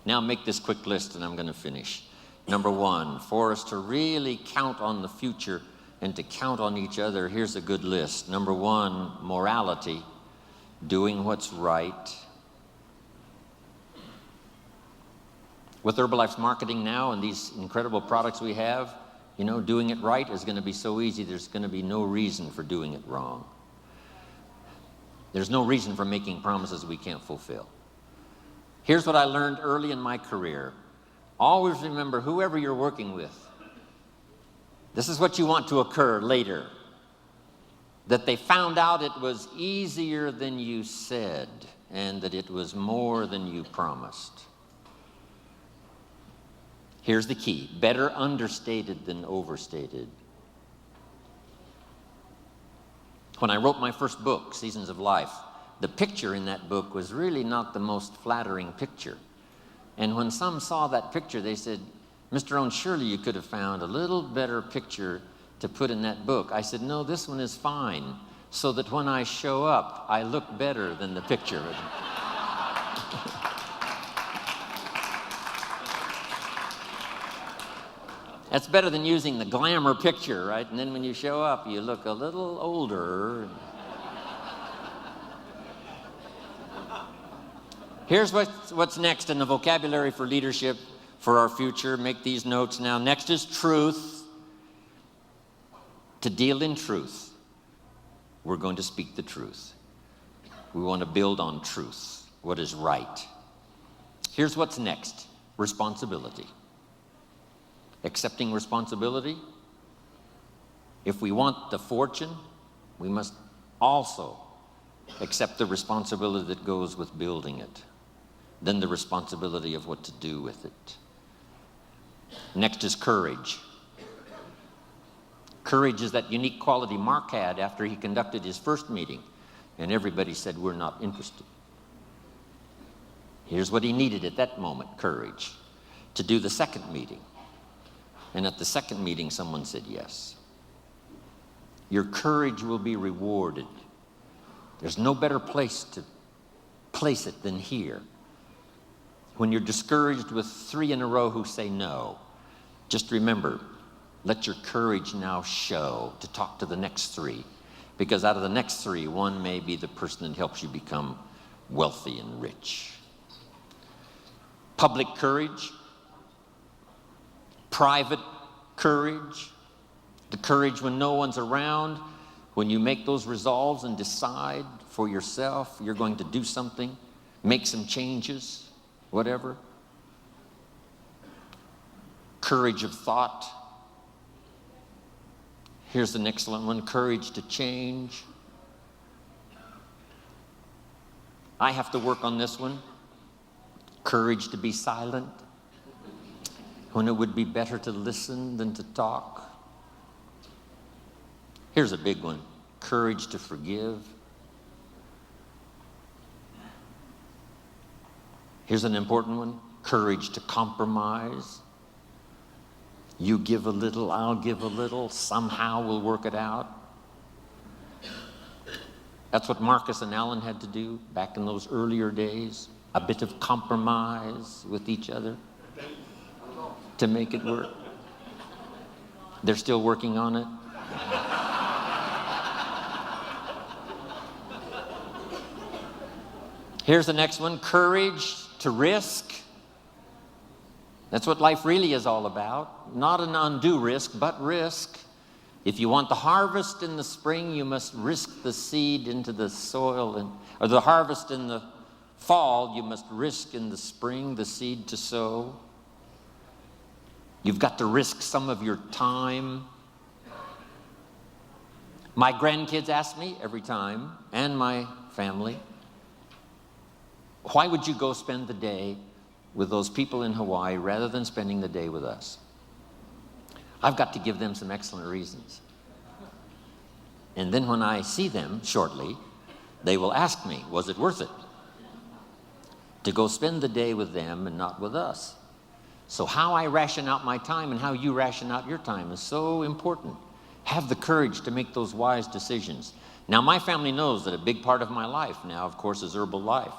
Now make this quick list and I'm going to finish. Number one, for us to really count on the future and to count on each other, here's a good list. Number one, morality, doing what's right. With Herbalife's marketing now and these incredible products we have, you know, doing it right is going to be so easy, there's going to be no reason for doing it wrong. There's no reason for making promises we can't fulfill. Here's what I learned early in my career. Always remember, whoever you're working with, this is what you want to occur later. That they found out it was easier than you said, and that it was more than you promised. Here's the key: better understated than overstated. When I wrote my first book, Seasons of Life, the picture in that book was really not the most flattering picture. And when some saw that picture, they said, "Mr. Rohn, surely you could have found a little better picture to put in that book." I said, "No, this one is fine, so that when I show up, I look better than the picture." That's better than using the glamour picture, right? And then when you show up, you look a little older. Here's what's next in the vocabulary for leadership for our future. Make these notes now. Next is truth. To deal in truth, we're going to speak the truth. We want to build on truth, what is right. Here's what's next: responsibility. Accepting responsibility. If we want the fortune, we must also accept the responsibility that goes with building it, then the responsibility of what to do with it. Next is courage. Courage is that unique quality Mark had after he conducted his first meeting, and everybody said, "We're not interested." Here's what he needed at that moment: courage to do the second meeting. And at the second meeting, someone said yes. Your courage will be rewarded. There's no better place to place it than here. When you're discouraged with 3 in a row who say no, just remember, let your courage now show to talk to the next 3. Because out of the next 3, one may be the person that helps you become wealthy and rich. Public courage. Private courage, the courage when no one's around, when you make those resolves and decide for yourself you're going to do something, make some changes, whatever. Courage of thought. Here's an excellent one: courage to change. I have to work on this one. Courage to be silent when it would be better to listen than to talk. Here's a big one: courage to forgive. Here's an important one: courage to compromise. You give a little, I'll give a little, somehow we'll work it out. That's what Marcus and Alan had to do back in those earlier days. A bit of compromise with each other to make it work. They're still working on it. Here's the next one: courage to risk. That's what life really is all about. Not an undue risk, but risk. If you want the harvest in the spring, you must risk the seed into the soil, or the harvest in the fall, you must risk in the spring the seed to sow. You've got to risk some of your time. My grandkids ask me every time, and my family, why would you go spend the day with those people in Hawaii rather than spending the day with us? I've got to give them some excellent reasons. And then when I see them shortly, they will ask me, was it worth it to go spend the day with them and not with us? So how I ration out my time and how you ration out your time is so important. Have the courage to make those wise decisions. Now, my family knows that a big part of my life now, of course, is Herbalife.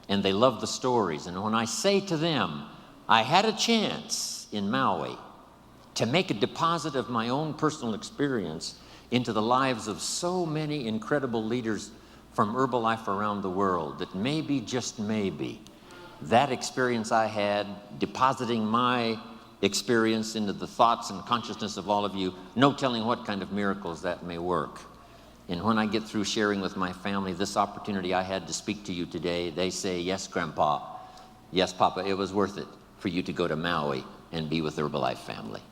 and they love the stories. And when I say to them, I had a chance in Maui to make a deposit of my own personal experience into the lives of so many incredible leaders from Herbalife around the world, that maybe, just maybe, that experience I had, depositing my experience into the thoughts and consciousness of all of you, no telling what kind of miracles that may work. And when I get through sharing with my family this opportunity I had to speak to you today, they say, yes, Grandpa, yes, Papa, it was worth it for you to go to Maui and be with the Herbalife family.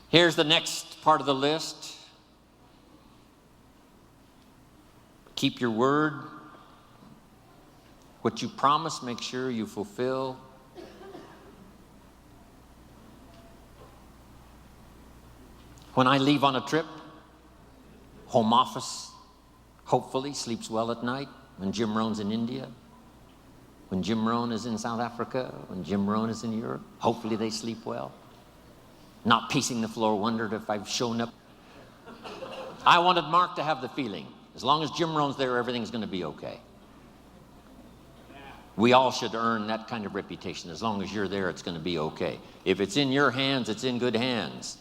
Here's the next part of the list. Keep your word. What you promise, make sure you fulfill. When I leave on a trip, home office hopefully sleeps well at night. When Jim Rohn's in India, when Jim Rohn is in South Africa, when Jim Rohn is in Europe, hopefully they sleep well. Not pacing the floor, wondered if I've shown up. I wanted Mark to have the feeling, as long as Jim Rohn's there, everything's going to be okay. We all should earn that kind of reputation. As long as you're there, it's going to be okay. If it's in your hands, it's in good hands.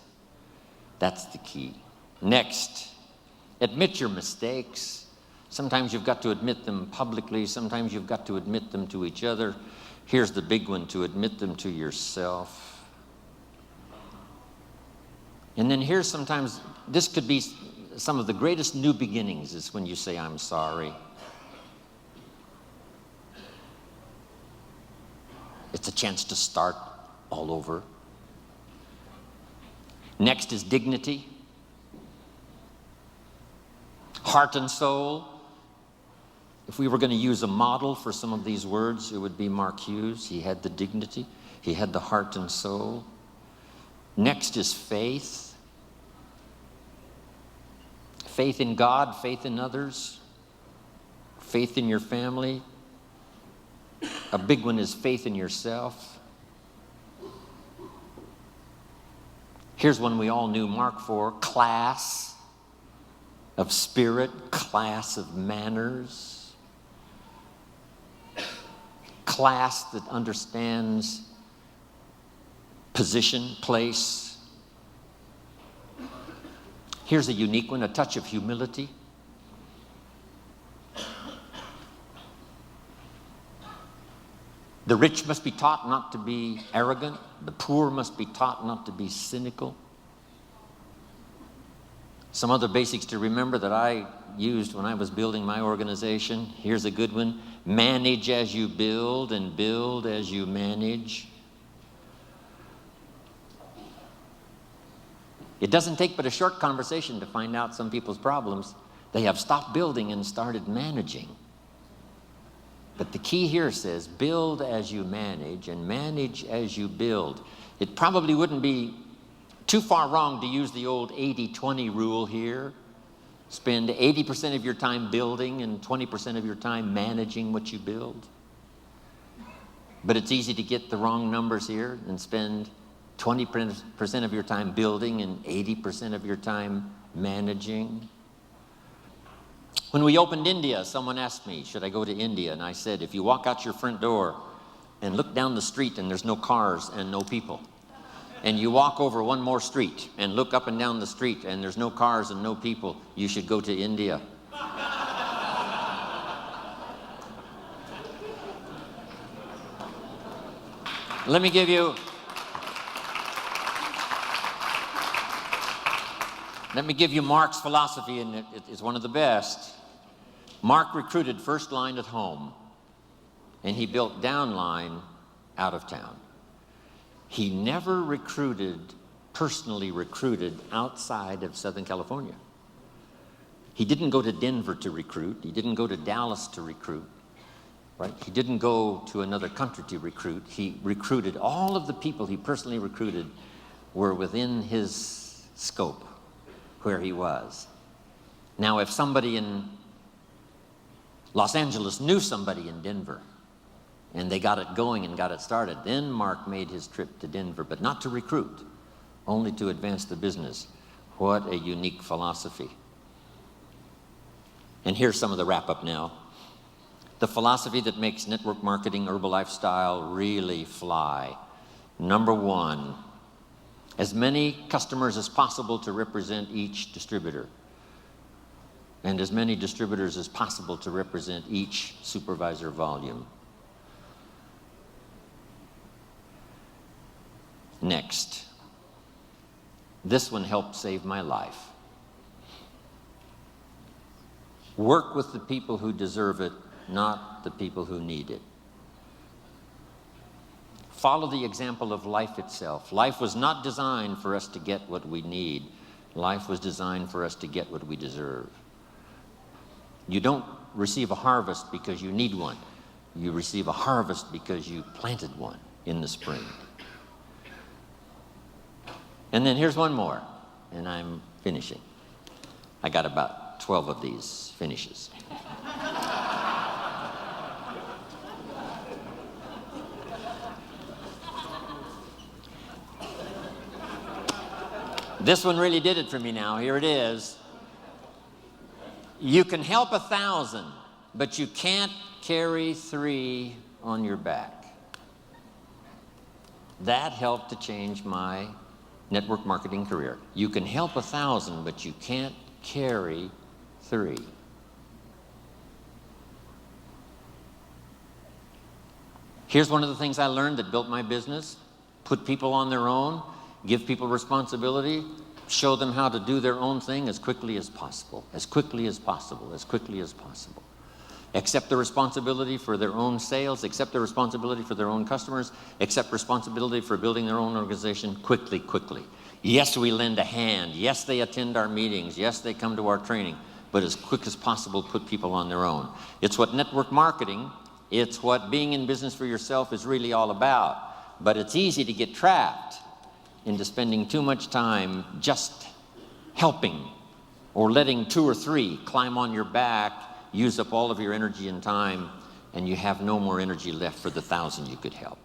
That's the key. Next, admit your mistakes. Sometimes you've got to admit them publicly. Sometimes you've got to admit them to each other. Here's the big one, to admit them to yourself. And then here's sometimes, this could be some of the greatest new beginnings, is when you say, I'm sorry. It's a chance to start all over. Next is dignity. Heart and soul. If we were going to use a model for some of these words, it would be Mark Hughes. He had the dignity. He had the heart and soul. Next is faith. Faith in God, faith in others, faith in your family. A big one is faith in yourself. Here's one we all knew Mark for: class of spirit, class of manners, class that understands position, place. Here's a unique one, a touch of humility. The rich must be taught not to be arrogant. The poor must be taught not to be cynical. Some other basics to remember that I used when I was building my organization. Here's a good one: manage as you build and build as you manage. It doesn't take but a short conversation to find out some people's problems. They have stopped building and started managing. But the key here says, build as you manage and manage as you build. It probably wouldn't be too far wrong to use the old 80-20 rule here. Spend 80% of your time building and 20% of your time managing what you build. But it's easy to get the wrong numbers here and spend 20% of your time building and 80% of your time managing. When we opened India, someone asked me, should I go to India? And I said, if you walk out your front door and look down the street and there's no cars and no people, and you walk over one more street and look up and down the street and there's no cars and no people, you should go to India. Let me give you Mark's philosophy, and it's one of the best. Mark recruited first line at home, and he built downline out of town. He never personally recruited outside of Southern California. He didn't go to Denver to recruit. He didn't go to Dallas to recruit. Right? He didn't go to another country to recruit. He recruited. All of the people he personally recruited were within his scope, where he was. Now, if somebody in Los Angeles knew somebody in Denver, And they got it going and got it started. Then Mark made his trip to Denver, but not to recruit, only to advance the business. What a unique philosophy. And here's some of the wrap-up now. The philosophy that makes network marketing, Herbalife style, really fly. Number one, as many customers as possible to represent each distributor, and as many distributors as possible to represent each supervisor volume. Next, this one helped save my life. Work with the people who deserve it, not the people who need it. Follow the example of life itself. Life was not designed for us to get what we need. Life was designed for us to get what we deserve. You don't receive a harvest because you need one. You receive a harvest because you planted one in the spring. And then here's one more, and I'm finishing. I got about 12 of these finishes. This one really did it for me now. Here it is. You can help 1,000, but you can't carry 3 on your back. That helped to change my network marketing career. You can help 1,000, but you can't carry 3. Here's one of the things I learned that built my business. Put people on their own, give people responsibility, show them how to do their own thing as quickly as possible, as quickly as possible, as quickly as possible. Accept the responsibility for their own sales, accept the responsibility for their own customers, accept responsibility for building their own organization quickly, quickly. Yes, we lend a hand. Yes, they attend our meetings. Yes, they come to our training. But as quick as possible, put people on their own. It's what network marketing, it's what being in business for yourself is really all about. But it's easy to get trapped into spending too much time just helping or letting 2 or 3 climb on your back, use up all of your energy and time, and you have no more energy left for the 1,000 you could help.